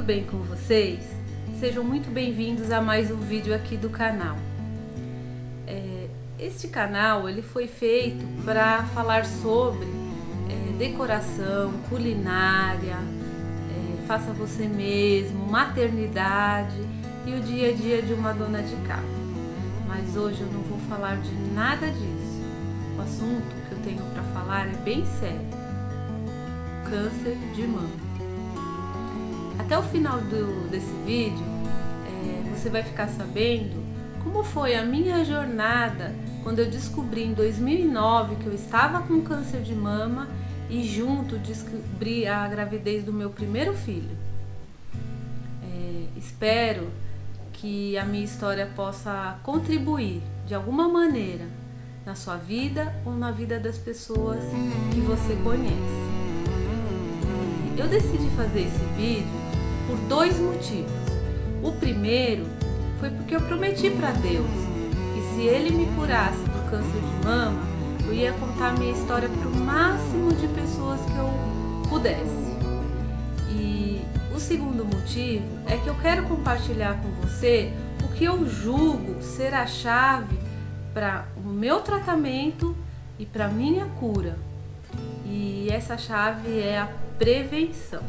bem com vocês? Sejam muito bem-vindos a mais um vídeo aqui do canal. Este canal ele foi feito para falar sobre decoração, culinária, faça você mesmo, maternidade e o dia a dia de uma dona de casa. Mas hoje eu não vou falar de nada disso. O assunto que eu tenho para falar é bem sério: câncer de mama. Até o final desse vídeo, você vai ficar sabendo como foi a minha jornada quando eu descobri em 2009 que eu estava com câncer de mama e junto descobri a gravidez do meu primeiro filho. Espero que a minha história possa contribuir de alguma maneira na sua vida ou na vida das pessoas que você conhece. Eu decidi fazer esse vídeo por dois motivos. O primeiro foi porque eu prometi para Deus que se Ele me curasse do câncer de mama, eu ia contar minha história para o máximo de pessoas que eu pudesse. E o segundo motivo é que eu quero compartilhar com você o que eu julgo ser a chave para o meu tratamento e para a minha cura. E essa chave é a prevenção.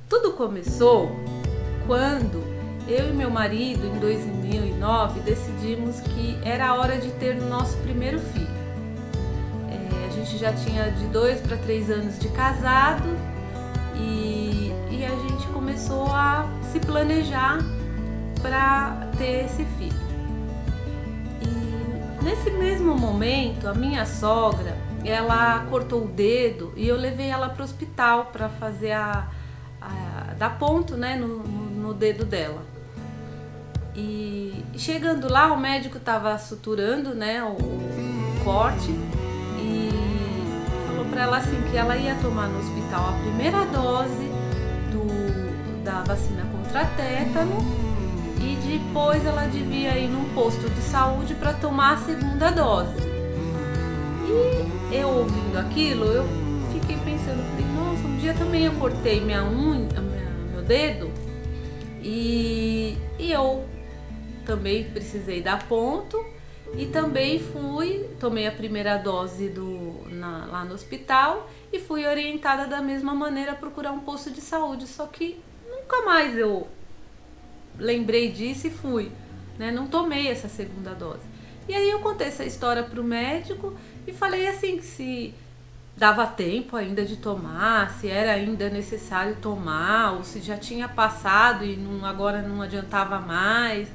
Tudo começou quando eu e meu marido, em 2009, decidimos que era a hora de ter o nosso primeiro filho. A gente já tinha de 2 para 3 anos de casado e a gente começou a se planejar para ter esse filho. E nesse mesmo momento, a minha sogra, ela cortou o dedo e eu levei ela para o hospital para fazer dar ponto, né, no dedo dela. E chegando lá, o médico estava suturando, né, o corte e falou para ela assim que ela ia tomar no hospital a primeira dose da vacina contra tétano e depois ela devia ir num posto de saúde para tomar a segunda dose. E eu ouvindo aquilo, eu fiquei pensando, falei, nossa, um dia também eu cortei meu dedo e eu também precisei dar ponto e também tomei a primeira dose lá no hospital e fui orientada da mesma maneira a procurar um posto de saúde, só que nunca mais eu lembrei disso e fui, né? Não tomei essa segunda dose. E aí eu contei essa história para o médico e falei assim que se dava tempo ainda de tomar, se era ainda necessário tomar ou se já tinha passado e agora não adiantava mais.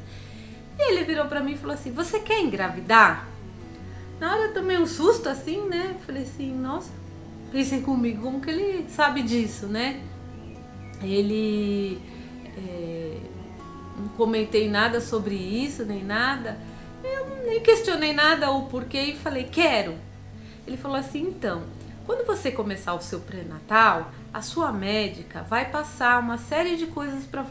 E ele virou pra mim e falou assim: você quer engravidar? Na hora eu tomei um susto assim, né? Falei assim, nossa, pensei comigo, como que ele sabe disso, né? Ele não comentei nada sobre isso, nem nada. Eu nem questionei nada o porquê e falei, quero. Ele falou assim, então, quando você começar o seu pré-natal, a sua médica vai passar uma série de coisas para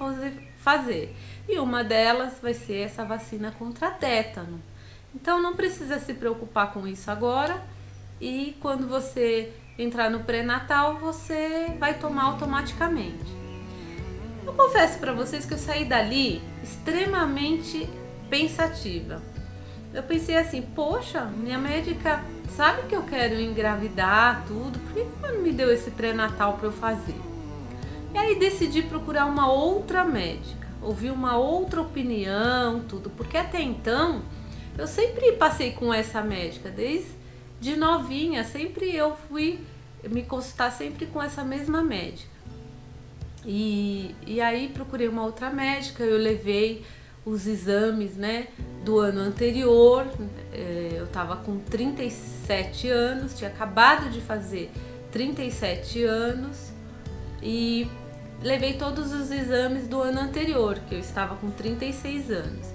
fazer. E uma delas vai ser essa vacina contra tétano. Então não precisa se preocupar com isso agora. E quando você entrar no pré-natal, você vai tomar automaticamente. Eu confesso para vocês que eu saí dali extremamente pensativa. Eu pensei assim, poxa, minha médica sabe que eu quero engravidar, tudo, por que ela não me deu esse pré-natal para eu fazer? E aí decidi procurar uma outra médica, ouvir uma outra opinião, tudo, porque até então eu sempre passei com essa médica, desde novinha, sempre eu fui me consultar sempre com essa mesma médica. E aí procurei uma outra médica, eu levei os exames, né, do ano anterior. Eu estava com 37 anos, tinha acabado de fazer 37 anos e levei todos os exames do ano anterior, que eu estava com 36 anos.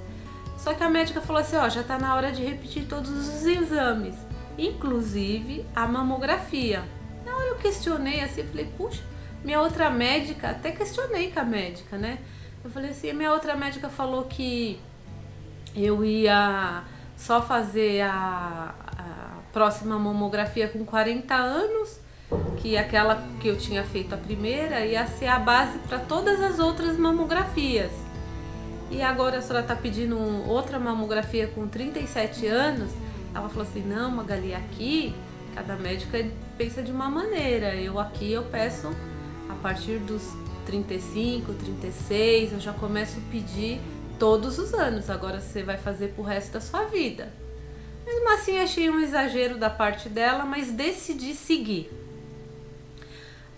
Só que a médica falou assim, ó, já está na hora de repetir todos os exames, inclusive a mamografia. Na hora eu questionei assim, falei, puxa, minha outra médica, até questionei com a médica, né? Eu falei assim, a minha outra médica falou que eu ia só fazer a próxima mamografia com 40 anos que aquela que eu tinha feito a primeira ia ser a base para todas as outras mamografias. E agora a senhora está pedindo outra mamografia com 37 anos. Ela falou assim, não, Magali, aqui cada médica pensa de uma maneira. Eu peço a partir dos 35, 36, eu já começo a pedir todos os anos. Agora você vai fazer pro resto da sua vida. Mesmo assim, achei um exagero da parte dela, mas decidi seguir.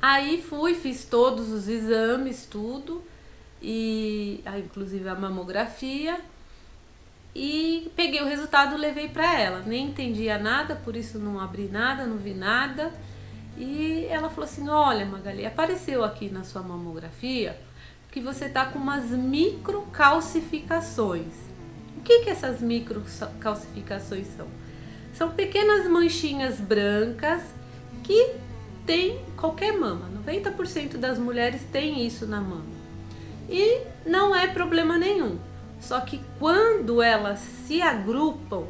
Aí fiz todos os exames, tudo, e inclusive a mamografia, e peguei o resultado e levei para ela. Nem entendia nada, por isso não abri nada, não vi nada. E ela falou assim, olha, Magali, apareceu aqui na sua mamografia que você tá com umas microcalcificações. O que essas microcalcificações são? São pequenas manchinhas brancas que tem qualquer mama. 90% das mulheres tem isso na mama. E não é problema nenhum. Só que quando elas se agrupam,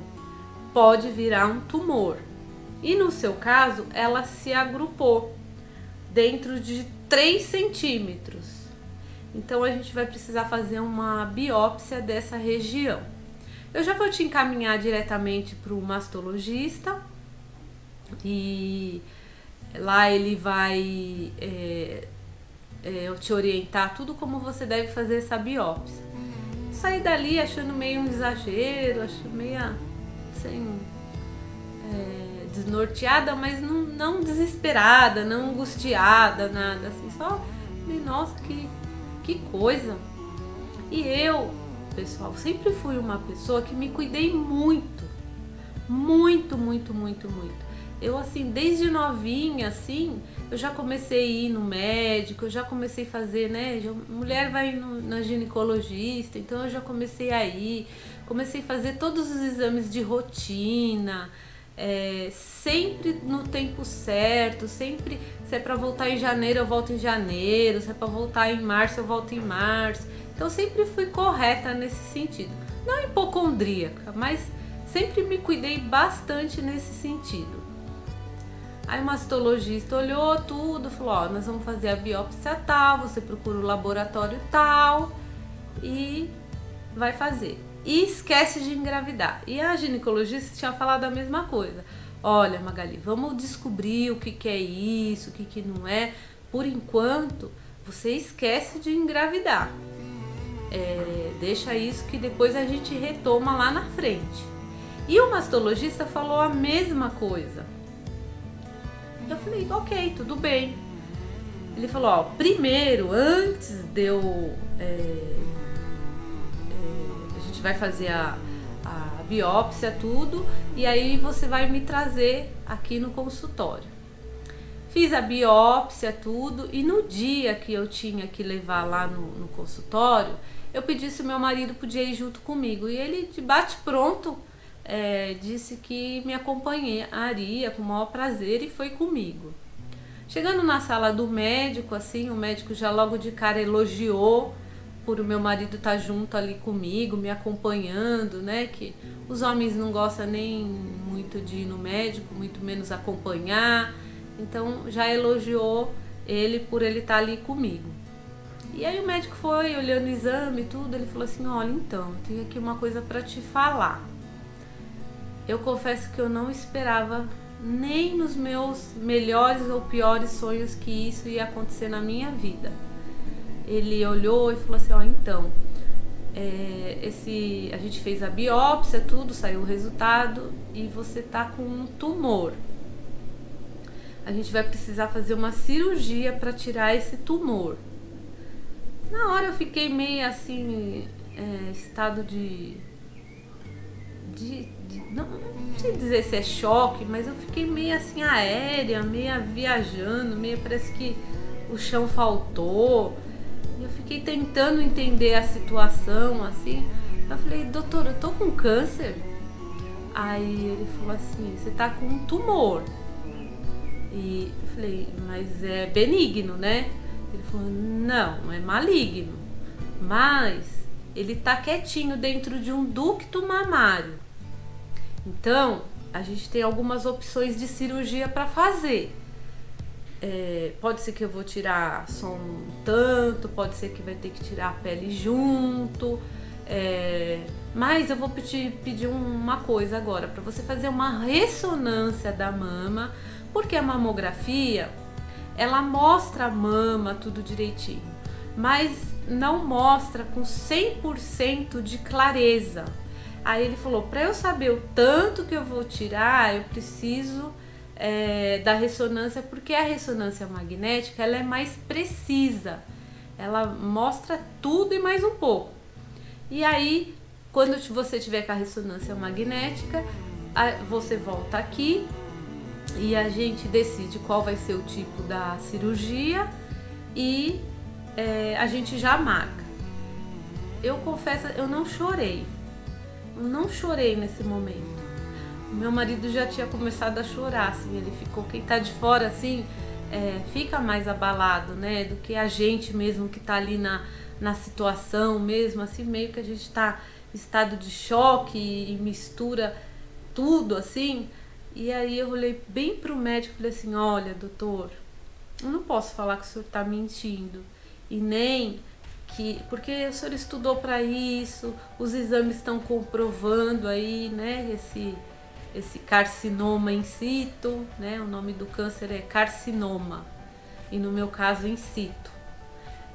pode virar um tumor. E no seu caso, ela se agrupou dentro de 3 centímetros. Então a gente vai precisar fazer uma biópsia dessa região. Eu já vou te encaminhar diretamente para o mastologista e lá ele vai te orientar tudo como você deve fazer essa biópsia. Saí dali achando meio um exagero, achando meio assim, desnorteada, mas não desesperada, não angustiada, nada assim, só falei, nossa, que coisa. E eu, pessoal, sempre fui uma pessoa que me cuidei muito. Eu, assim, desde novinha, assim, eu já comecei a ir no médico, eu já comecei a fazer, né? Mulher vai na ginecologista, então eu já comecei a ir, comecei a fazer todos os exames de rotina, sempre no tempo certo, sempre, se é pra voltar em janeiro, eu volto em janeiro, se é pra voltar em março, eu volto em março. Então, sempre fui correta nesse sentido. Não hipocondríaca, mas sempre me cuidei bastante nesse sentido. Aí o mastologista olhou tudo, falou, nós vamos fazer a biópsia tal, você procura o laboratório tal e vai fazer. E esquece de engravidar. E a ginecologista tinha falado a mesma coisa. Olha, Magali, vamos descobrir o que é isso, o que não é. Por enquanto, você esquece de engravidar. Deixa isso que depois a gente retoma lá na frente. E o mastologista falou a mesma coisa. Eu falei, ok, tudo bem. Ele falou, primeiro, antes de eu... a gente vai fazer a biópsia, tudo, e aí você vai me trazer aqui no consultório. Fiz a biópsia, tudo, e no dia que eu tinha que levar lá no consultório, eu pedi se o meu marido podia ir junto comigo. E ele, de bate-pronto, disse que me acompanharia com o maior prazer e foi comigo. Chegando na sala do médico, assim, o médico já logo de cara elogiou por o meu marido estar junto ali comigo, me acompanhando, né? Que os homens não gostam nem muito de ir no médico, muito menos acompanhar. Então já elogiou ele por ele estar ali comigo. E aí o médico foi olhando o exame e tudo, ele falou assim, olha, então, eu tenho aqui uma coisa para te falar. Eu confesso que eu não esperava nem nos meus melhores ou piores sonhos que isso ia acontecer na minha vida. Ele olhou e falou assim, ó, então, a gente fez a biópsia, tudo, saiu o resultado e você tá com um tumor. A gente vai precisar fazer uma cirurgia para tirar esse tumor. Na hora eu fiquei meio assim, estado não sei dizer se é choque, mas eu fiquei meio assim aérea, meio viajando, meio parece que o chão faltou. Eu fiquei tentando entender a situação, assim. Eu falei, doutor, eu tô com câncer? Aí ele falou assim, você tá com um tumor. E eu falei, mas é benigno, né? Ele falou, não, é maligno. Mas ele tá quietinho dentro de um ducto mamário. Então, a gente tem algumas opções de cirurgia para fazer. pode ser que eu vou tirar só um tanto, pode ser que vai ter que tirar a pele junto, mas eu vou pedir uma coisa agora, para você fazer uma ressonância da mama, porque a mamografia, ela mostra a mama tudo direitinho, mas não mostra com 100% de clareza. Aí ele falou, para eu saber o tanto que eu vou tirar, eu preciso da ressonância, porque a ressonância magnética, ela é mais precisa, ela mostra tudo e mais um pouco. E aí, quando você tiver com a ressonância magnética, você volta aqui e a gente decide qual vai ser o tipo da cirurgia e a gente já marca. Eu confesso, eu não chorei nesse momento. O meu marido já tinha começado a chorar, assim, ele ficou, quem tá de fora, assim, fica mais abalado, né, do que a gente mesmo que tá ali na situação mesmo, assim, meio que a gente tá em estado de choque e mistura tudo, assim. E aí eu olhei bem pro médico e falei assim, olha, doutor, eu não posso falar que o senhor tá mentindo, e nem porque o senhor estudou para isso, os exames estão comprovando aí, né, esse carcinoma in situ, né? O nome do câncer é carcinoma, e no meu caso in situ.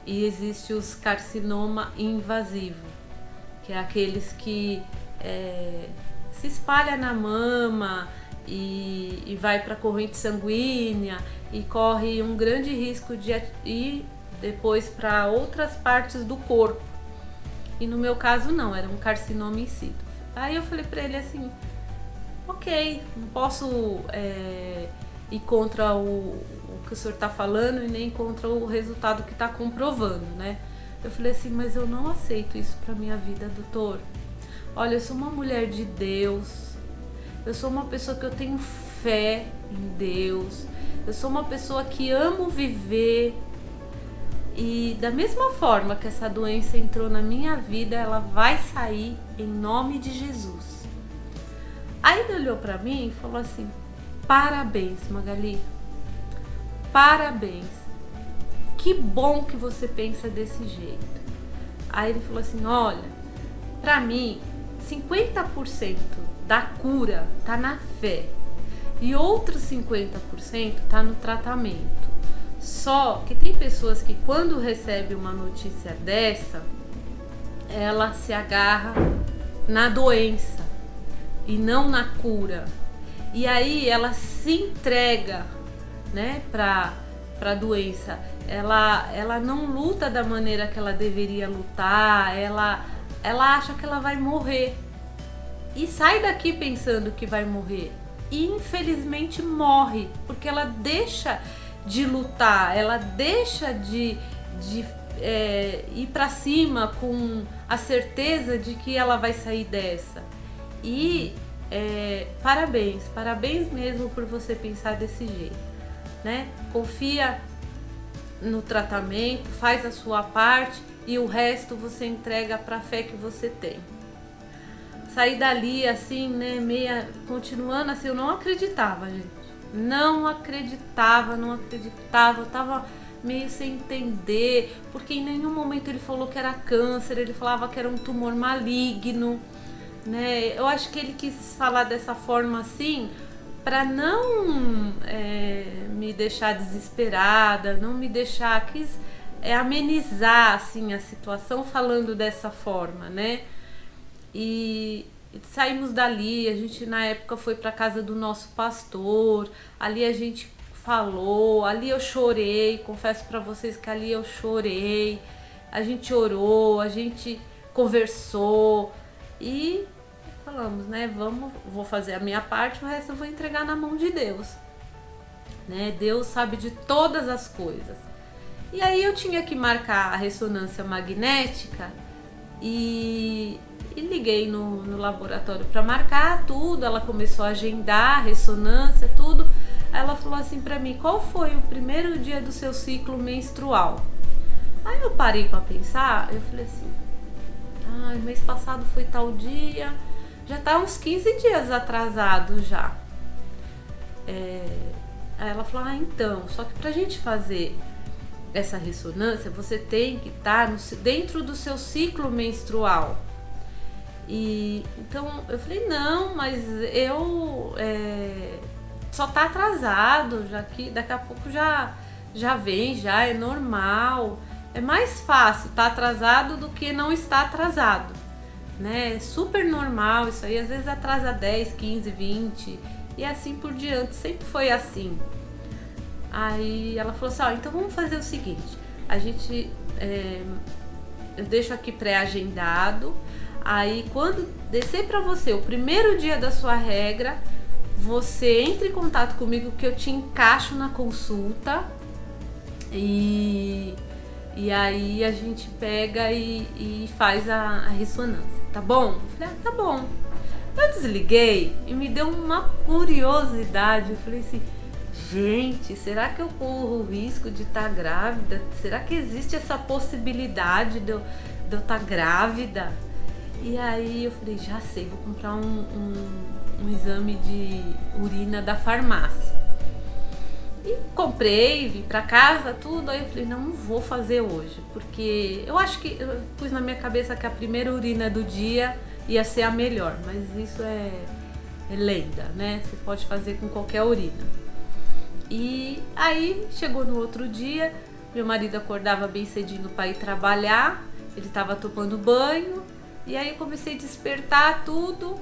E existe os carcinoma invasivo, que é aqueles que se espalha na mama e vai para a corrente sanguínea e corre um grande risco de ir depois para outras partes do corpo. E no meu caso não, era um carcinoma in situ. Aí eu falei para ele assim, ok, não posso ir contra o que o senhor está falando e nem contra o resultado que está comprovando, né? Eu falei assim, mas eu não aceito isso para minha vida, doutor. Olha, eu sou uma mulher de Deus, eu sou uma pessoa que eu tenho fé em Deus, eu sou uma pessoa que amo viver, e da mesma forma que essa doença entrou na minha vida, ela vai sair em nome de Jesus. Aí ele olhou pra mim e falou assim, parabéns, Magali, parabéns, que bom que você pensa desse jeito. Aí ele falou assim, olha, pra mim 50% da cura tá na fé e outros 50% tá no tratamento. Só que tem pessoas que quando recebe uma notícia dessa, ela se agarra na doença e não na cura. E aí ela se entrega, né, para a doença. Ela não luta da maneira que ela deveria lutar, ela acha que ela vai morrer. E sai daqui pensando que vai morrer. E infelizmente morre, porque ela deixa de lutar, ela deixa de ir para cima com a certeza de que ela vai sair dessa. E parabéns mesmo por você pensar desse jeito, né? Confia no tratamento, faz a sua parte e o resto você entrega para a fé que você tem. Saí dali assim, né, meia continuando assim, eu não acreditava, gente. Não acreditava, eu tava meio sem entender, porque em nenhum momento ele falou que era câncer, ele falava que era um tumor maligno, né? Eu acho que ele quis falar dessa forma assim, para não me deixar desesperada, não me deixar, quis amenizar assim a situação falando dessa forma, né? E saímos dali, a gente na época foi para casa do nosso pastor, ali a gente falou, ali eu chorei, confesso para vocês que ali eu chorei, a gente orou, a gente conversou e falamos, né, vou fazer a minha parte, o resto eu vou entregar na mão de Deus, né? Deus sabe de todas as coisas. E aí eu tinha que marcar a ressonância magnética e liguei no laboratório para marcar tudo. Ela começou a agendar a ressonância, tudo. Aí ela falou assim para mim, qual foi o primeiro dia do seu ciclo menstrual? Aí eu parei para pensar, eu falei assim, mês passado foi tal dia, já tá uns 15 dias atrasado já. Aí ela falou, então, só que pra gente fazer essa ressonância, você tem que estar dentro do seu ciclo menstrual. E então eu falei, não, mas eu só tá atrasado, já que daqui a pouco já vem, já é normal. É mais fácil estar atrasado do que não estar atrasado, né? É super normal isso aí, às vezes atrasa 10, 15, 20 e assim por diante, sempre foi assim. Aí ela falou assim, então vamos fazer o seguinte, a gente, eu deixo aqui pré-agendado, aí quando descer pra você o primeiro dia da sua regra, você entra em contato comigo que eu te encaixo na consulta e aí a gente pega e faz a ressonância, tá bom? Eu falei, tá bom. Eu desliguei e me deu uma curiosidade, eu falei assim, gente, será que eu corro o risco de estar grávida? Será que existe essa possibilidade de eu estar grávida? E aí eu falei, já sei, vou comprar um exame de urina da farmácia. E comprei, vim pra casa, tudo. Aí eu falei, não vou fazer hoje, porque eu acho que eu pus na minha cabeça que a primeira urina do dia ia ser a melhor, mas isso é lenda, né? Você pode fazer com qualquer urina. E aí chegou no outro dia, meu marido acordava bem cedinho para ir trabalhar, ele estava tomando banho, e aí eu comecei a despertar tudo,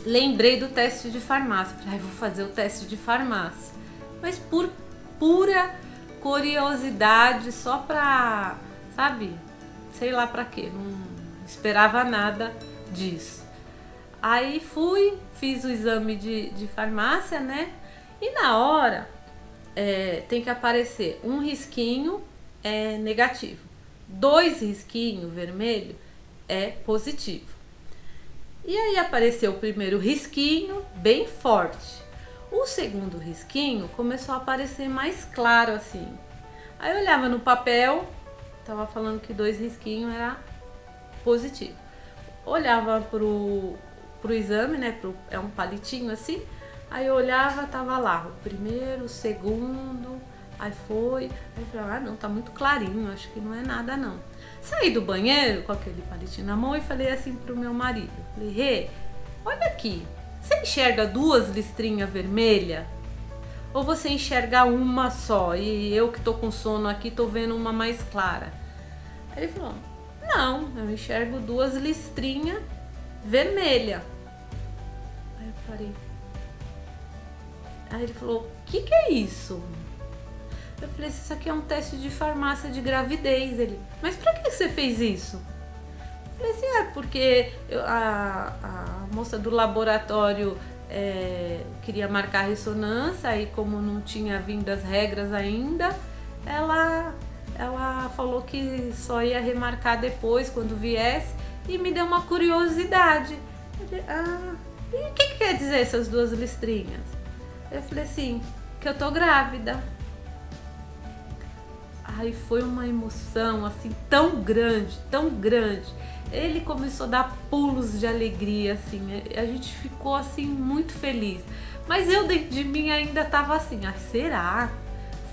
lembrei do teste de farmácia, falei, vou fazer o teste de farmácia, mas por pura curiosidade, só pra, sabe, sei lá pra quê, não esperava nada disso. Aí fui, fiz o exame de farmácia, né? E na hora tem que aparecer um risquinho negativo, 2 risquinhos vermelho é positivo. E aí apareceu o primeiro risquinho bem forte. O segundo risquinho começou a aparecer mais claro assim. Aí eu olhava no papel, tava falando que 2 risquinhos era positivo. Olhava pro exame, né? É um palitinho assim. Aí eu olhava, tava lá, o primeiro, o segundo, aí foi. Aí eu falei, não, tá muito clarinho, acho que não é nada não. Saí do banheiro com aquele palitinho na mão e falei assim pro meu marido. Falei, Rê, olha aqui, você enxerga 2 listrinhas vermelhas? Ou você enxerga uma só? E eu que tô com sono aqui, tô vendo uma mais clara. Aí ele falou, não, eu enxergo 2 listrinhas vermelhas. Aí eu falei... Aí ele falou, o que é isso? Eu falei, isso aqui é um teste de farmácia de gravidez. Ele, mas pra que você fez isso? Eu falei assim, porque a moça do laboratório queria marcar a ressonância e como não tinha vindo as regras ainda, ela falou que só ia remarcar depois, quando viesse, e me deu uma curiosidade. Eu falei, e o que quer dizer essas 2 listrinhas? Eu falei assim, que eu tô grávida. Aí foi uma emoção assim tão grande, tão grande. Ele começou a dar pulos de alegria, assim, a gente ficou assim muito feliz. Mas eu dentro de mim ainda tava assim, será?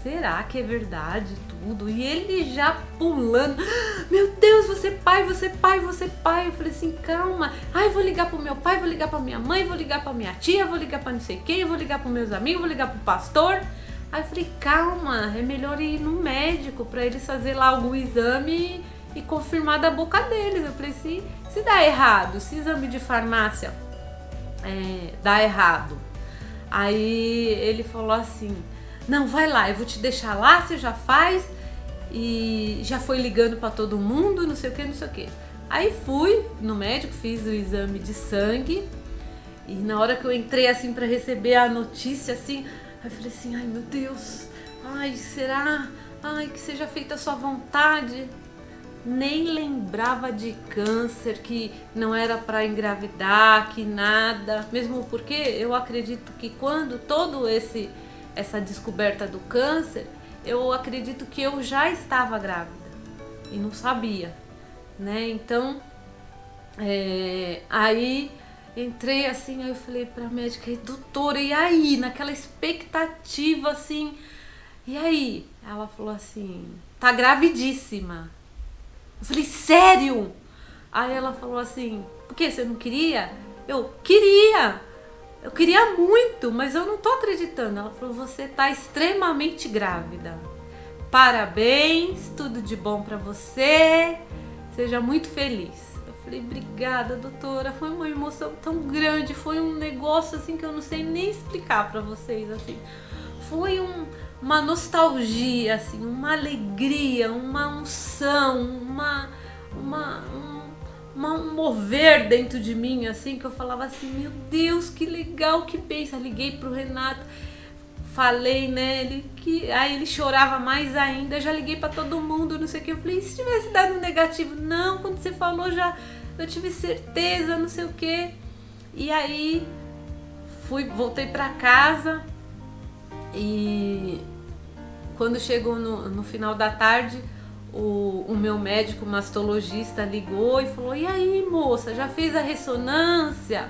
Será que é verdade tudo? E ele já pulando, meu Deus, você é pai, você é pai, você é pai. Eu falei assim, calma, vou ligar pro meu pai, vou ligar pra minha mãe, vou ligar pra minha tia, vou ligar pra não sei quem, vou ligar pros meus amigos, vou ligar pro pastor. Aí eu falei, calma, é melhor ir no médico pra eles fazer lá algum exame e confirmar da boca deles. Eu falei, se dá errado, se exame de farmácia dá errado. Aí ele falou assim, não, vai lá, eu vou te deixar lá, você já faz. E já foi ligando pra todo mundo, não sei o que, não sei o que. Aí fui no médico, fiz o exame de sangue. E na hora que eu entrei assim pra receber a notícia assim, aí eu falei assim, ai meu Deus, será? Que seja feita a sua vontade. Nem lembrava de câncer, que não era para engravidar, que nada. Mesmo porque eu acredito que quando essa descoberta do câncer, eu acredito que eu já estava grávida e não sabia, né? Então, aí Entrei assim, aí eu falei pra médica, doutora, e aí? Naquela expectativa assim, e aí? Ela falou assim, tá gravidíssima. Eu falei, sério? Aí ela falou assim, por que, você não queria? Eu queria muito, mas eu não tô acreditando. Ela falou, você tá extremamente grávida. Parabéns, tudo de bom pra você, seja muito feliz. Eu falei, obrigada, doutora, foi uma emoção tão grande, foi um negócio assim que eu não sei nem explicar pra vocês, assim. Foi uma nostalgia, assim, uma alegria, uma unção, um mover dentro de mim, assim, que eu falava assim, meu Deus, que legal, que bênção. Liguei pro Renato, falei nele, aí ele chorava mais ainda, já liguei pra todo mundo, não sei o que, eu falei, e se tivesse dado negativo? Não, quando você falou já, eu tive certeza, não sei o que. E aí, voltei pra casa, e quando chegou no final da tarde, o meu médico mastologista ligou e falou, e aí moça, já fez a ressonância?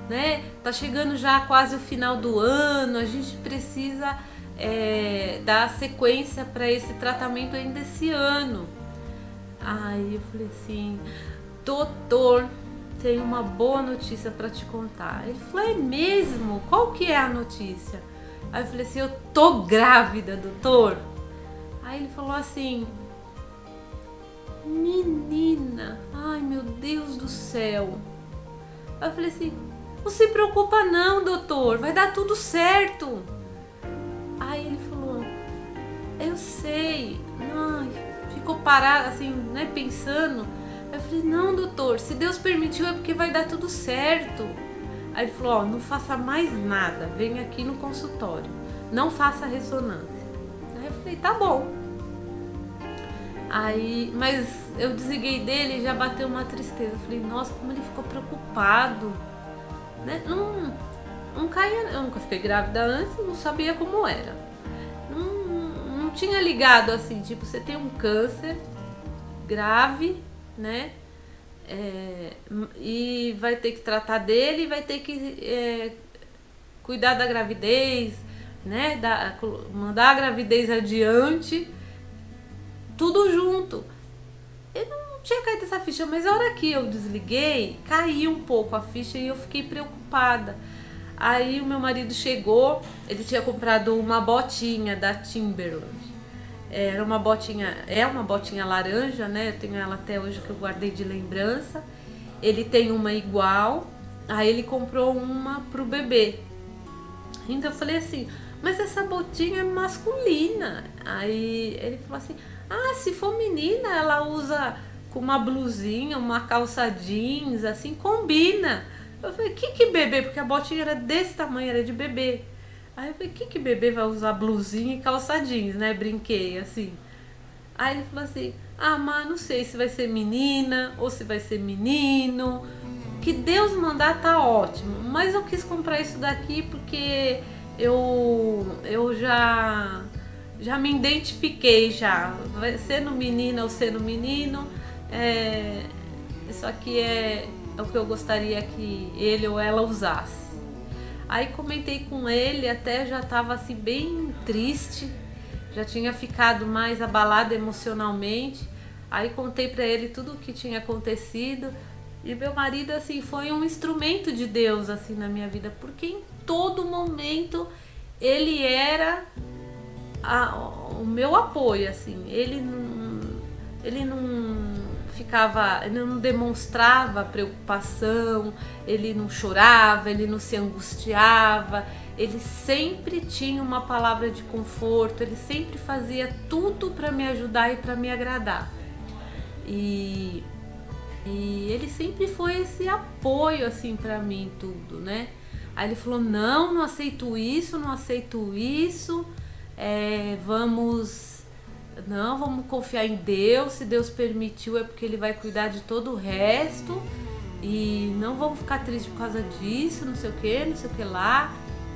Né? Tá chegando já quase o final do ano, a gente precisa dar sequência para esse tratamento ainda esse ano. Aí eu falei assim, doutor, tenho uma boa notícia para te contar. Ele falou, é mesmo? Qual que é a notícia? Aí eu falei assim, eu tô grávida, doutor. Aí ele falou assim, menina, ai meu Deus do céu. Aí eu falei assim, não se preocupa não, doutor, vai dar tudo certo. Aí ele falou, eu sei. Ai, ficou parado assim, né, pensando. Aí eu falei, não, doutor, se Deus permitiu é porque vai dar tudo certo. Aí ele falou, ó, não faça mais nada, vem aqui no consultório, não faça ressonância. Aí eu falei, tá bom. Aí, mas eu desliguei dele e já bateu uma tristeza. Eu falei, nossa, como ele ficou preocupado. Né? Eu nunca fiquei grávida antes, não sabia como era. Não tinha ligado assim, tipo, você tem um câncer grave, né? E vai ter que tratar dele, vai ter que cuidar da gravidez, né? Mandar a gravidez adiante, tudo junto. Eu não tinha caído essa ficha, mas a hora que eu desliguei, caiu um pouco a ficha e eu fiquei preocupada. Aí o meu marido chegou, ele tinha comprado uma botinha da Timberland. É uma botinha laranja, né? Eu tenho ela até hoje que eu guardei de lembrança. Ele tem uma igual, aí ele comprou uma pro bebê. Então eu falei assim, mas essa botinha é masculina. Aí ele falou assim, se for menina, ela usa com uma blusinha, uma calça jeans, assim, combina. Eu falei, que bebê? Porque a botinha era desse tamanho, era de bebê. Aí eu falei, que bebê vai usar blusinha e calça jeans, né? Brinquei, assim. Aí ele falou assim, mas não sei se vai ser menina ou se vai ser menino. Que Deus mandar tá ótimo. Mas eu quis comprar isso daqui porque eu já me identifiquei já. Sendo menina ou sendo menino, isso aqui é o que eu gostaria que ele ou ela usasse. Aí comentei com ele, até já estava assim bem triste, já tinha ficado mais abalada emocionalmente. Aí contei para ele tudo o que tinha acontecido. E meu marido assim foi um instrumento de Deus assim na minha vida, porque em todo momento ele era o meu apoio, assim. Ele não demonstrava preocupação, ele não chorava, ele não se angustiava, ele sempre tinha uma palavra de conforto, ele sempre fazia tudo para me ajudar e para me agradar. E ele sempre foi esse apoio assim para mim em tudo, né? Aí ele falou, não aceito isso, vamos confiar em Deus, se Deus permitiu é porque Ele vai cuidar de todo o resto e não vamos ficar tristes por causa disso, não sei o que lá.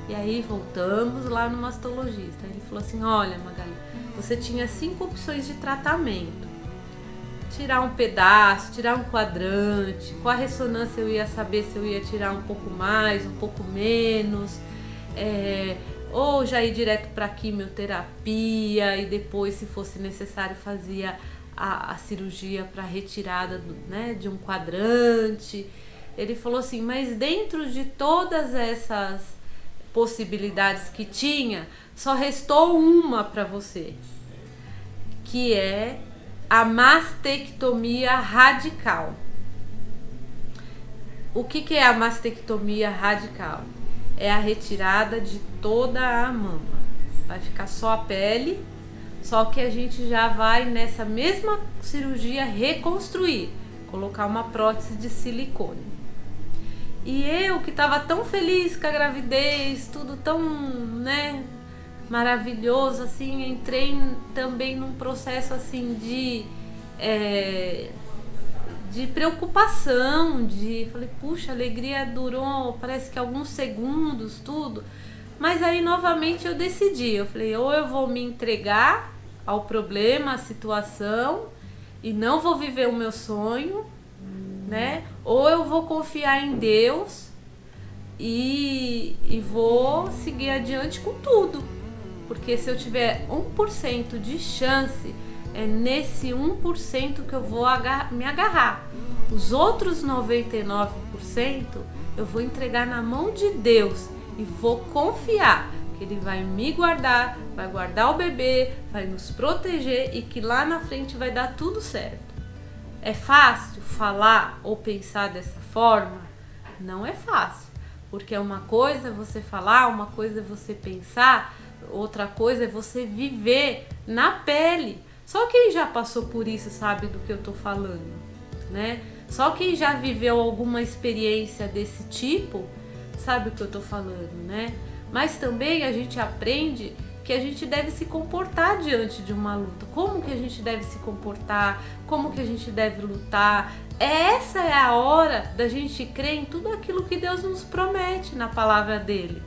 E aí voltamos lá no mastologista. Ele falou assim, olha Magali, você tinha 5 opções de tratamento. tirar um pedaço, tirar um quadrante. Com a ressonância eu ia saber se eu ia tirar um pouco mais, um pouco menos, ou já ir direto para quimioterapia e depois, se fosse necessário, fazia a cirurgia para retirada né, de um quadrante. Ele falou assim, mas dentro de todas essas possibilidades que tinha, só restou uma para você, que é a mastectomia radical. O que é a mastectomia radical? É a retirada de toda a mama. Vai ficar só a pele, só que a gente já vai nessa mesma cirurgia reconstruir, colocar uma prótese de silicone. E eu que estava tão feliz com a gravidez, tudo tão, né, maravilhoso, assim, entrei também num processo assim de preocupação, falei, puxa, a alegria durou, parece que alguns segundos, tudo. Mas aí novamente eu decidi, eu falei, ou eu vou me entregar ao problema, à situação, e não vou viver o meu sonho, né? Ou eu vou confiar em Deus e vou seguir adiante com tudo. Porque se eu tiver 1% de chance, é nesse 1% que eu vou me agarrar. Os outros 99% eu vou entregar na mão de Deus e vou confiar que Ele vai me guardar, vai guardar o bebê, vai nos proteger e que lá na frente vai dar tudo certo. É fácil falar ou pensar dessa forma? Não é fácil, porque uma coisa é você falar, uma coisa é você pensar, outra coisa é você viver na pele. Só quem já passou por isso sabe do que eu tô falando, né? Só quem já viveu alguma experiência desse tipo sabe o que eu tô falando, né? Mas também a gente aprende que a gente deve se comportar diante de uma luta. Como que a gente deve se comportar? Como que a gente deve lutar? Essa é a hora da gente crer em tudo aquilo que Deus nos promete na palavra dele,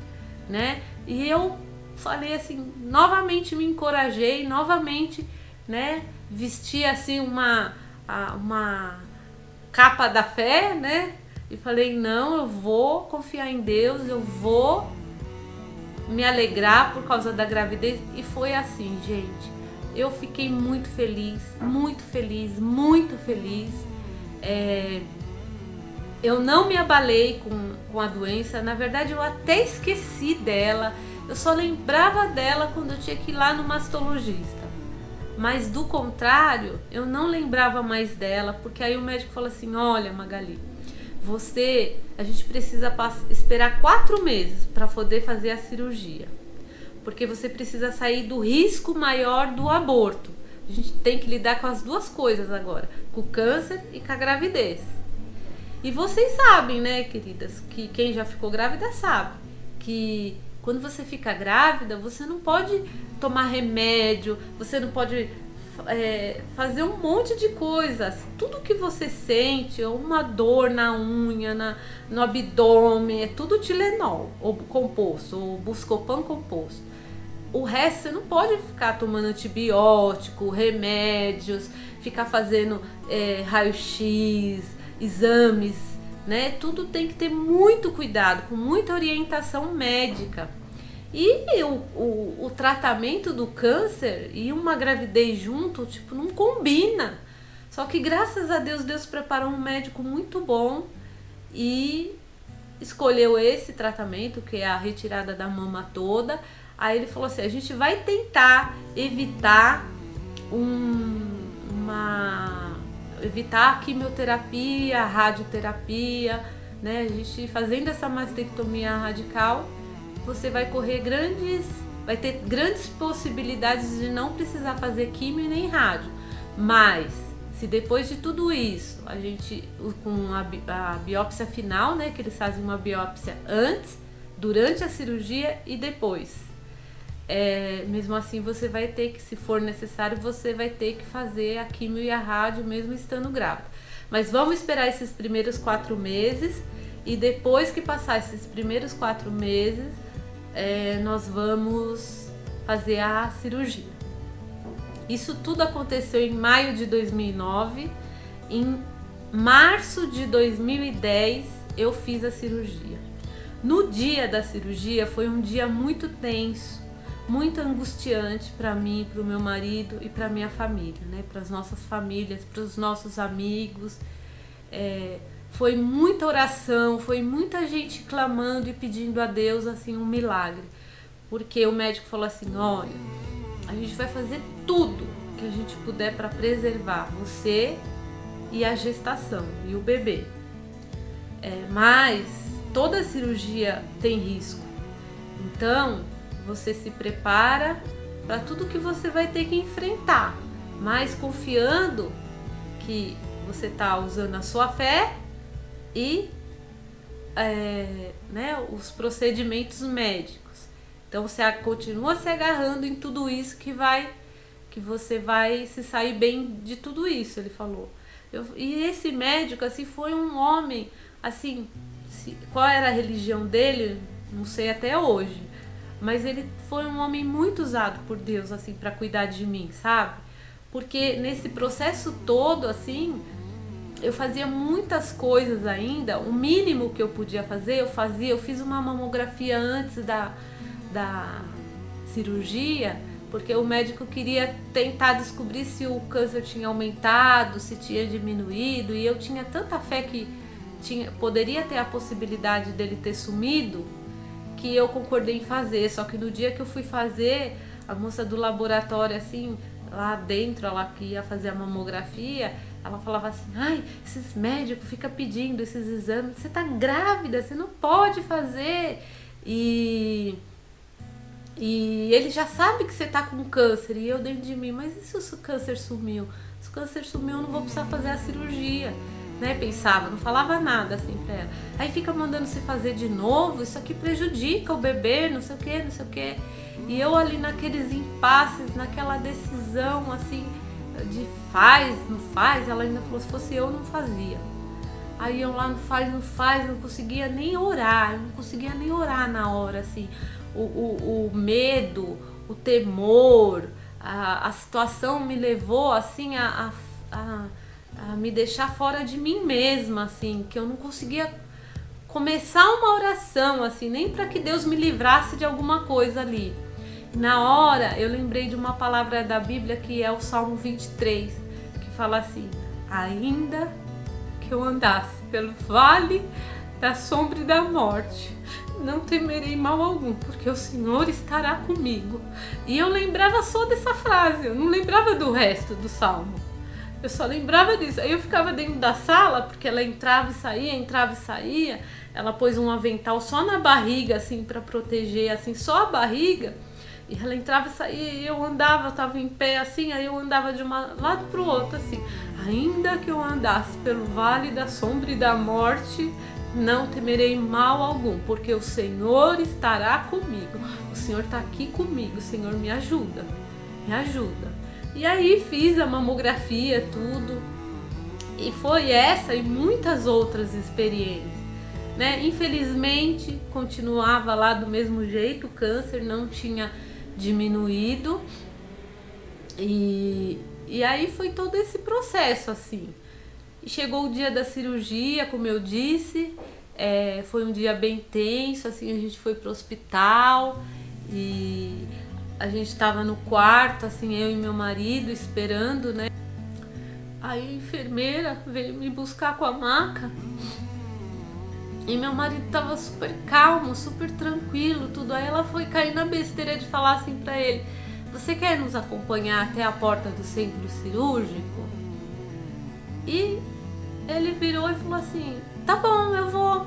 né? E eu falei assim, novamente me encorajei, novamente, né, vesti assim uma capa da fé, né? E falei, não, eu vou confiar em Deus, eu vou me alegrar por causa da gravidez. E foi assim, gente. Eu fiquei muito feliz, muito feliz, muito feliz. Eu não me abalei com a doença. Na verdade, eu até esqueci dela. Eu só lembrava dela quando eu tinha que ir lá no mastologista. Mas do contrário, eu não lembrava mais dela, porque aí o médico falou assim, olha, Magali, a gente precisa esperar 4 meses para poder fazer a cirurgia, porque você precisa sair do risco maior do aborto. A gente tem que lidar com as duas coisas agora, com o câncer e com a gravidez. E vocês sabem, né, queridas, que quem já ficou grávida sabe que quando você fica grávida, você não pode tomar remédio, você não pode fazer um monte de coisas. Tudo que você sente, uma dor na unha, no abdômen, é tudo Tilenol, ou composto, ou Buscopan composto. O resto você não pode ficar tomando antibiótico, remédios, ficar fazendo raio-x, exames, né? Tudo tem que ter muito cuidado, com muita orientação médica. E o tratamento do câncer e uma gravidez junto, tipo, não combina. Só que graças a Deus, Deus preparou um médico muito bom e escolheu esse tratamento, que é a retirada da mama toda. Aí ele falou assim, a gente vai tentar evitar evitar a quimioterapia, a radioterapia, né? A gente fazendo essa mastectomia radical, você vai ter grandes possibilidades de não precisar fazer quimio nem rádio. Mas se depois de tudo isso, a gente, com a biópsia final, né, que eles fazem uma biópsia antes, durante a cirurgia e depois, mesmo assim você vai ter que, se for necessário, você vai ter que fazer a quimio e a rádio mesmo estando grávida. Mas vamos esperar esses primeiros 4 meses e depois que passar esses primeiros 4 meses, nós vamos fazer a cirurgia. Isso tudo aconteceu em maio de 2009. Em março de 2010 eu fiz a cirurgia. No dia da cirurgia foi um dia muito tenso, muito angustiante para mim, para o meu marido e para minha família, né? Para as nossas famílias, para os nossos amigos. Foi muita oração, foi muita gente clamando e pedindo a Deus assim um milagre, porque o médico falou assim: olha, a gente vai fazer tudo que a gente puder para preservar você e a gestação e o bebê, mas toda cirurgia tem risco, então você se prepara para tudo que você vai ter que enfrentar, mas confiando que você está usando a sua fé e os procedimentos médicos. Então você continua se agarrando em tudo isso que você vai se sair bem de tudo isso, ele falou. E esse médico assim foi um homem assim, qual era a religião dele, não sei até hoje, mas ele foi um homem muito usado por Deus assim para cuidar de mim, sabe? Porque nesse processo todo assim, eu fazia muitas coisas ainda, o mínimo que eu podia fazer, eu fiz uma mamografia antes da cirurgia, porque o médico queria tentar descobrir se o câncer tinha aumentado, se tinha diminuído, e eu tinha tanta fé que poderia ter a possibilidade dele ter sumido, que eu concordei em fazer. Só que no dia que eu fui fazer, a moça do laboratório, assim, lá dentro, ela que ia fazer a mamografia, ela falava assim: ai, esses médicos ficam pedindo esses exames, você tá grávida, você não pode fazer, e ele já sabe que você tá com câncer. E eu dentro de mim: mas e se o câncer sumiu? Se o câncer sumiu, eu não vou precisar fazer a cirurgia, né? Pensava, não falava nada assim pra ela. Aí fica mandando se fazer de novo, isso aqui prejudica o bebê, não sei o que, não sei o que. E eu ali naqueles impasses, naquela decisão assim, de faz, não faz, ela ainda falou: se fosse eu, não fazia. Aí eu lá, não faz, não conseguia nem orar, na hora, assim. O medo, o temor, a situação me levou, assim, a me deixar fora de mim mesma, assim, que eu não conseguia começar uma oração, assim, nem para que Deus me livrasse de alguma coisa ali. Na hora, eu lembrei de uma palavra da Bíblia que é o Salmo 23, que fala assim: ainda que eu andasse pelo vale da sombra e da morte, não temerei mal algum, porque o Senhor estará comigo. E eu lembrava só dessa frase, eu não lembrava do resto do Salmo. Eu só lembrava disso. Aí eu ficava dentro da sala, porque ela entrava e saía. Ela pôs um avental só na barriga, assim, para proteger, assim, só a barriga. E ela entrava e saía, e eu andava, eu tava em pé assim, aí eu andava de um lado pro outro assim: ainda que eu andasse pelo vale da sombra e da morte, não temerei mal algum, porque o Senhor estará comigo. O Senhor está aqui comigo, o Senhor me ajuda, me ajuda. E aí fiz a mamografia, tudo, e foi essa e muitas outras experiências, né? Infelizmente continuava lá do mesmo jeito, o câncer não tinha diminuído, e aí foi todo esse processo assim. E chegou o dia da cirurgia, como eu disse, foi um dia bem tenso, assim, a gente foi pro hospital e a gente estava no quarto, assim, eu e meu marido esperando, né? Aí a enfermeira veio me buscar com a maca e meu marido tava super calmo, super tranquilo, tudo. Aí ela foi cair na besteira de falar assim pra ele: você quer nos acompanhar até a porta do centro cirúrgico? E ele virou e falou assim: tá bom, eu vou.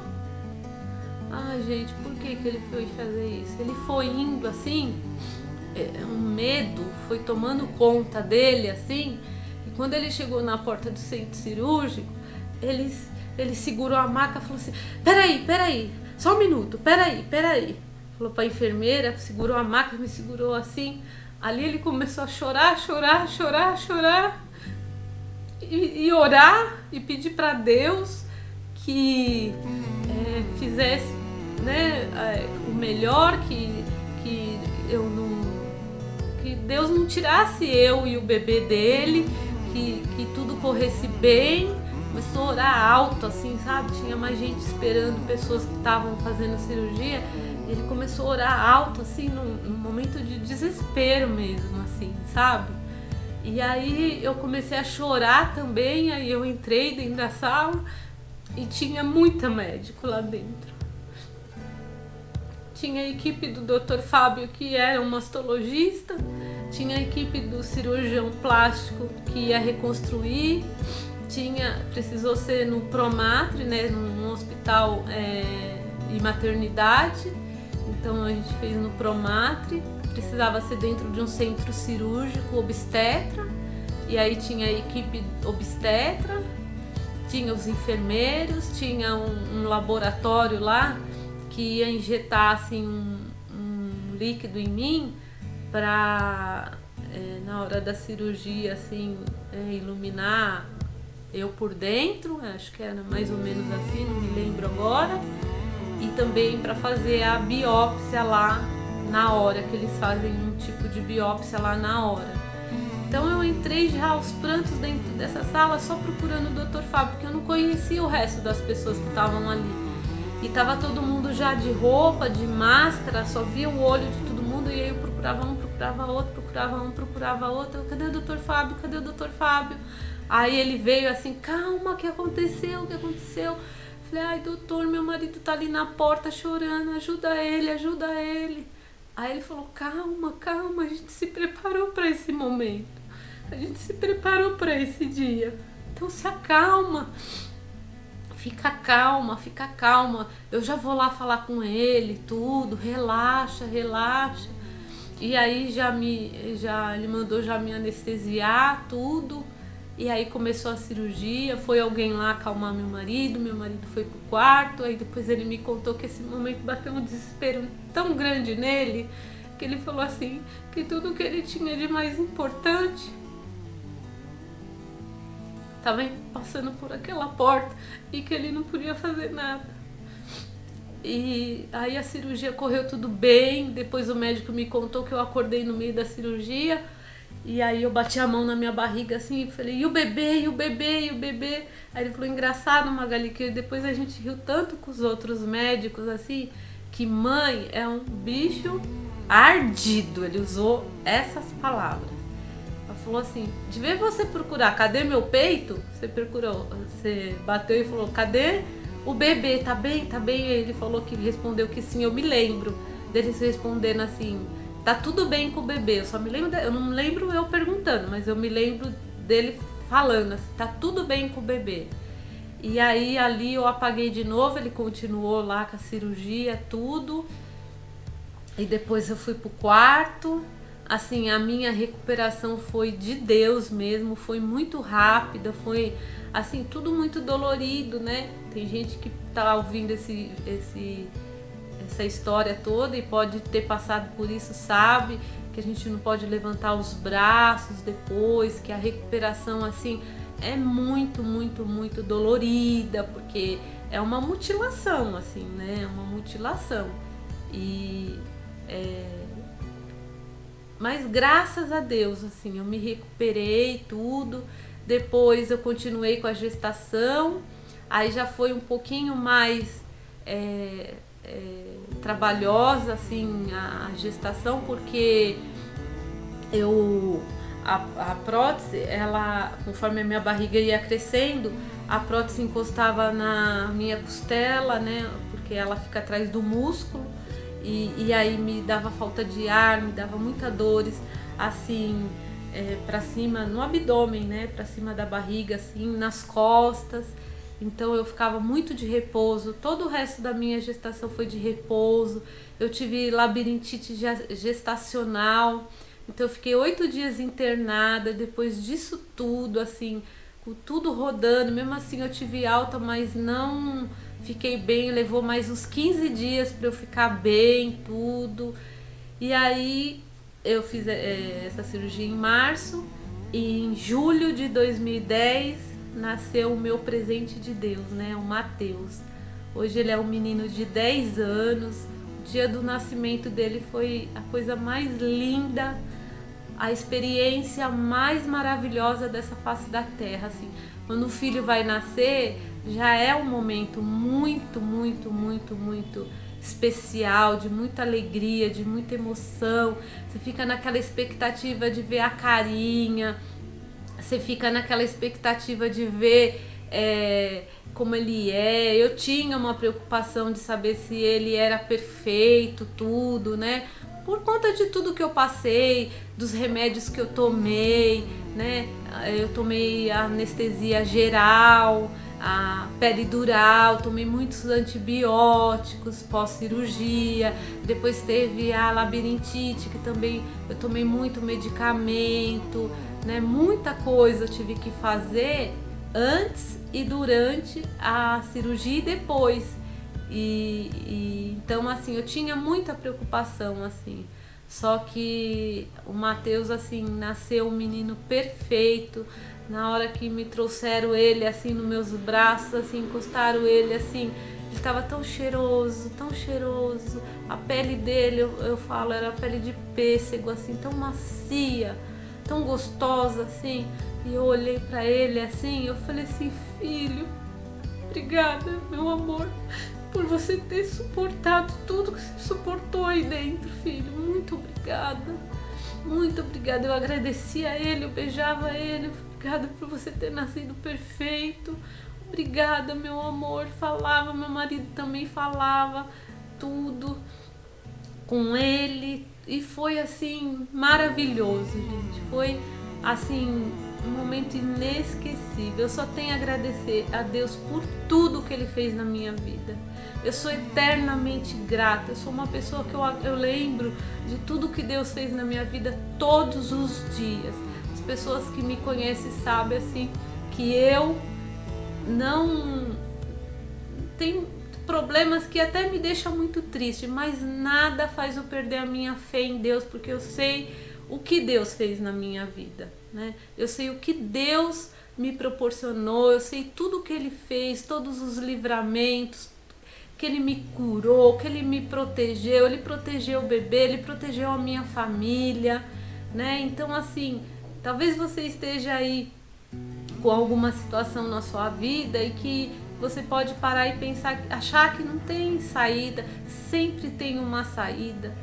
Ai, gente, por que ele foi fazer isso? Ele foi indo assim, um medo foi tomando conta dele assim, e quando ele chegou na porta do centro cirúrgico, ele segurou a maca e falou assim: peraí, só um minuto, peraí. Falou pra enfermeira, segurou a maca, me segurou assim. Ali ele começou a chorar e orar e pedir para Deus que fizesse, né, o melhor, que que Deus não tirasse eu e o bebê dele, que tudo corresse bem. Começou a orar alto, assim, sabe? Tinha mais gente esperando, pessoas que estavam fazendo cirurgia. Ele começou a orar alto, assim, num momento de desespero mesmo, assim, sabe? E aí eu comecei a chorar também, aí eu entrei dentro da sala e tinha muita médico lá dentro. Tinha a equipe do Dr. Fábio, que era um mastologista, tinha a equipe do cirurgião plástico que ia reconstruir, precisou ser no Promatre, né, num hospital e maternidade, então a gente fez no Promatre, precisava ser dentro de um centro cirúrgico obstetra, e aí tinha a equipe obstetra, tinha os enfermeiros, tinha um laboratório lá que ia injetar assim, um líquido em mim para na hora da cirurgia assim, iluminar eu por dentro, acho que era mais ou menos assim, não me lembro agora, e também para fazer a biópsia lá na hora, que eles fazem um tipo de biópsia lá na hora. Então eu entrei já aos prantos dentro dessa sala só procurando o Dr. Fábio, porque eu não conhecia o resto das pessoas que estavam ali. E tava todo mundo já de roupa, de máscara, só via o olho de todo mundo, e aí eu procurava um, procurava outro, procurava um, procurava outro. Cadê o Dr. Fábio? Cadê o Dr. Fábio? Aí ele veio assim, calma, o que aconteceu? O que aconteceu? Falei, ai doutor, meu marido tá ali na porta chorando, ajuda ele, ajuda ele. Aí ele falou, calma, calma, a gente se preparou para esse momento. A gente se preparou para esse dia. Então se acalma. Fica calma, fica calma. Eu já vou lá falar com ele, tudo. Relaxa, relaxa. E aí ele mandou já me anestesiar, tudo. E aí começou a cirurgia, foi alguém lá acalmar meu marido foi pro quarto, aí depois ele me contou que esse momento bateu um desespero tão grande nele, que ele falou assim, que tudo que ele tinha de mais importante estava passando por aquela porta e que ele não podia fazer nada. E aí a cirurgia correu tudo bem, depois o médico me contou que eu acordei no meio da cirurgia, e aí eu bati a mão na minha barriga assim e falei, e o bebê, e o bebê, e o bebê? Aí ele falou, engraçado, Magali, que depois a gente riu tanto com os outros médicos assim, que mãe é um bicho ardido, ele usou essas palavras. Ela falou assim, de vez você procurar, cadê meu peito? Você bateu e falou, cadê o bebê? Tá bem, tá bem? Aí ele falou que respondeu que sim, eu me lembro deles respondendo assim, tá tudo bem com o bebê, eu não me lembro eu perguntando, mas eu me lembro dele falando assim, tá tudo bem com o bebê. E aí ali eu apaguei de novo, ele continuou lá com a cirurgia, tudo. E depois eu fui pro quarto. Assim, a minha recuperação foi de Deus mesmo, foi muito rápida, foi assim, tudo muito dolorido, né? Tem gente que tá ouvindo essa história toda e pode ter passado por isso, sabe? Que a gente não pode levantar os braços depois, que a recuperação assim é muito, muito, muito dolorida, porque é uma mutilação, assim, né? É uma mutilação. Mas graças a Deus, assim, eu me recuperei tudo. Depois eu continuei com a gestação, aí já foi um pouquinho mais trabalhosa, assim, a gestação, porque a prótese, ela, conforme a minha barriga ia crescendo, a prótese encostava na minha costela, né, porque ela fica atrás do músculo, e aí me dava falta de ar, me dava muitas dores, assim, pra cima, no abdômen, né, pra cima da barriga, assim, nas costas. Então eu ficava muito de repouso, todo o resto da minha gestação foi de repouso. Eu tive labirintite gestacional, então eu fiquei 8 dias internada. Depois disso tudo, assim, com tudo rodando, mesmo assim eu tive alta, mas não fiquei bem, levou mais uns 15 dias para eu ficar bem, tudo. E aí eu fiz essa cirurgia em março, e em julho de 2010 nasceu o meu presente de Deus, né? O Mateus. Hoje ele é um menino de 10 anos. O dia do nascimento dele foi a coisa mais linda, a experiência mais maravilhosa dessa face da terra, assim. Quando o filho vai nascer, já é um momento muito, muito, muito, muito especial, de muita alegria, de muita emoção. Você fica naquela expectativa de ver a carinha, você fica naquela expectativa de ver como ele é. Eu tinha uma preocupação de saber se ele era perfeito, tudo, né? Por conta de tudo que eu passei, dos remédios que eu tomei, né? Eu tomei anestesia geral, a peridural, tomei muitos antibióticos pós-cirurgia, depois teve a labirintite, que também eu tomei muito medicamento, né? Muita coisa eu tive que fazer antes e durante a cirurgia e depois. Então assim, eu tinha muita preocupação, assim. Só que o Matheus, assim, nasceu um menino perfeito. Na hora que me trouxeram ele, assim, nos meus braços, assim, encostaram ele, assim, ele tava tão cheiroso, tão cheiroso. A pele dele, eu falo, era a pele de pêssego, assim, tão macia, tão gostosa, assim. E eu olhei pra ele, assim, eu falei assim: filho, obrigada, meu amor, por você ter suportado tudo que você suportou aí dentro, filho. Muito obrigada. Muito obrigada. Eu agradecia a ele, eu beijava ele. Obrigada por você ter nascido perfeito. Obrigada, meu amor. Falava, meu marido também falava tudo com ele. E foi assim, maravilhoso, gente. Foi assim, um momento inesquecível. Eu só tenho a agradecer a Deus por tudo que Ele fez na minha vida. Eu sou eternamente grata. Eu sou uma pessoa que eu lembro de tudo que Deus fez na minha vida todos os dias. As pessoas que me conhecem sabem, assim, que eu não tenho problemas que até me deixam muito triste, mas nada faz eu perder a minha fé em Deus, porque eu sei o que Deus fez na minha vida, né? Eu sei o que Deus me proporcionou, eu sei tudo o que Ele fez, todos os livramentos, que Ele me curou, que Ele me protegeu, Ele protegeu o bebê, Ele protegeu a minha família, né? Então, assim, talvez você esteja aí com alguma situação na sua vida e que você pode parar e pensar, achar que não tem saída. Sempre tem uma saída,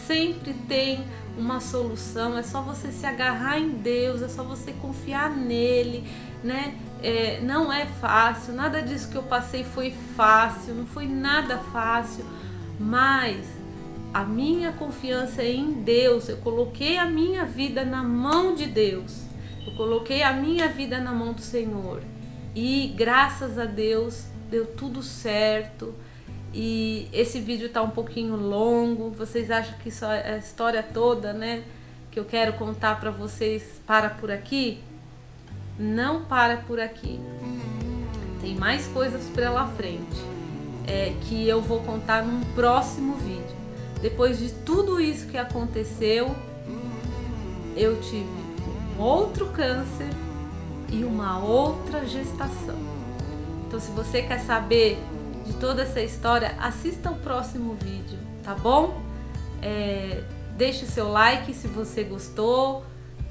sempre tem uma solução. É só você se agarrar em Deus, é só você confiar nele, né? Não é fácil, nada disso que eu passei foi fácil, não foi nada fácil, mas a minha confiança é em Deus. Eu coloquei a minha vida na mão de Deus, eu coloquei a minha vida na mão do Senhor e graças a Deus deu tudo certo. E esse vídeo tá um pouquinho longo, vocês acham que isso é a história toda, né, que eu quero contar para vocês para por aqui? Não para por aqui, tem mais coisas pela frente, que eu vou contar num próximo vídeo. Depois de tudo isso que aconteceu, eu tive um outro câncer e uma outra gestação. Então, se você quer saber de toda essa história, assista o próximo vídeo, tá bom? Deixe o seu like se você gostou,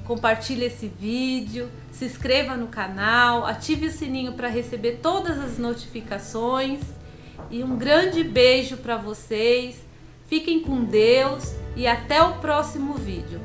compartilhe esse vídeo, se inscreva no canal, ative o sininho para receber todas as notificações e um grande beijo para vocês. Fiquem com Deus e até o próximo vídeo.